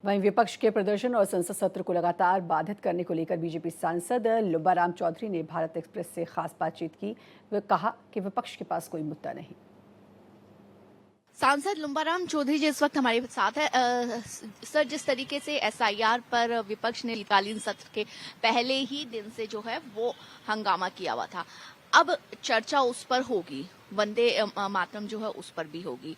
वहीं विपक्ष के प्रदर्शन और संसद सत्र को लगातार बाधित करने को लेकर बीजेपी सांसद लुब्बाराम चौधरी ने भारत एक्सप्रेस से खास बातचीत की। वे कहा कि विपक्ष के पास कोई मुद्दा नहीं। सांसद लुब्बाराम चौधरी जी इस वक्त हमारे साथ है। सर, जिस तरीके से एसआईआर पर विपक्ष ने शीतकालीन सत्र के पहले ही दिन से जो है वो हंगामा किया हुआ था, अब चर्चा उस पर होगी, वंदे मातरम जो है उस पर भी होगी।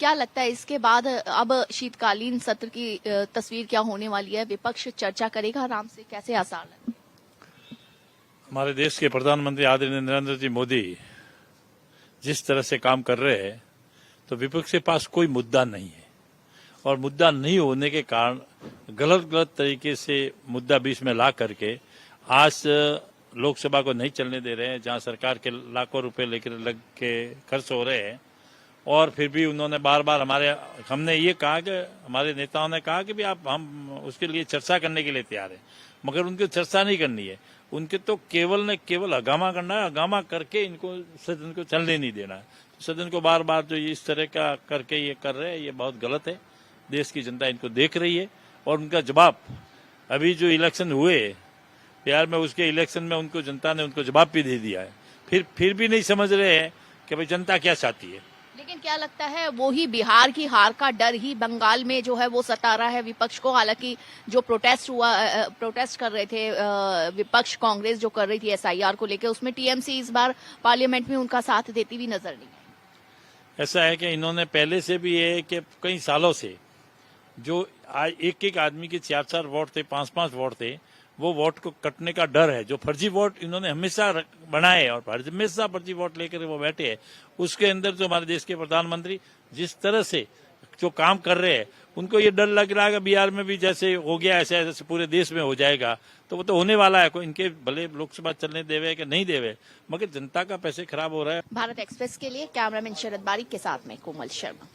क्या लगता है इसके बाद अब शीतकालीन सत्र की तस्वीर क्या होने वाली है? विपक्ष चर्चा करेगा आराम से, कैसे आसार लगे? हमारे देश के प्रधानमंत्री आदरणीय नरेंद्र जी मोदी जिस तरह से काम कर रहे हैं, तो विपक्ष के पास कोई मुद्दा नहीं है। और मुद्दा नहीं होने के कारण गलत तरीके से मुद्दा बीच में ला करके आज लोकसभा को नहीं चलने दे रहे हैं, जहां सरकार के लाखों रुपए लेकर लग के खर्च हो रहे हैं। और फिर भी उन्होंने बार बार हमने ये कहा कि हमारे नेताओं ने कहा कि भी हम उसके लिए चर्चा करने के लिए तैयार हैं, मगर उनको चर्चा नहीं करनी है। उनके तो केवल हंगामा करना है, हंगामा करके इनको सदन को चलने नहीं देना है। सदन को बार बार जो इस तरह का करके ये कर रहे हैं, ये बहुत गलत है। देश की जनता इनको देख रही है और उनका जवाब, अभी जो इलेक्शन हुए बिहार में, उसके इलेक्शन में उनको जनता ने उनको जवाब भी दे दिया है। फिर भी नहीं समझ रहे हैं कि भाई जनता क्या चाहती है। लेकिन क्या लगता है वो ही बिहार की हार का डर ही बंगाल में जो है वो सता रहा है विपक्ष को? हालांकि जो प्रोटेस्ट कर रहे थे विपक्ष, कांग्रेस जो कर रही थी एसआईआर को लेकर, उसमें टीएमसी इस बार पार्लियामेंट में उनका साथ देती हुई नजर नहीं है। ऐसा है कि इन्होंने पहले से भी ये कि कई सालों से जो एक आदमी के 4-4 वोट थे, 5-5 वोट थे, वो वोट को कटने का डर है। जो फर्जी वोट इन्होंने हमेशा बनाए और हमेशा फर्जी वोट लेकर वो बैठे हैं, उसके अंदर जो हमारे देश के प्रधानमंत्री जिस तरह से जो काम कर रहे हैं, उनको ये डर लग रहा है कि बिहार में भी जैसे हो गया ऐसे पूरे देश में हो जाएगा। तो वो तो होने वाला है। कोई इनके भले लोकसभा चलने देवे कि नहीं देवे, मगर जनता का पैसे खराब हो रहा है। भारत एक्सप्रेस के लिए कैमरामैन शरद बारिक के साथ में कोमल शर्मा।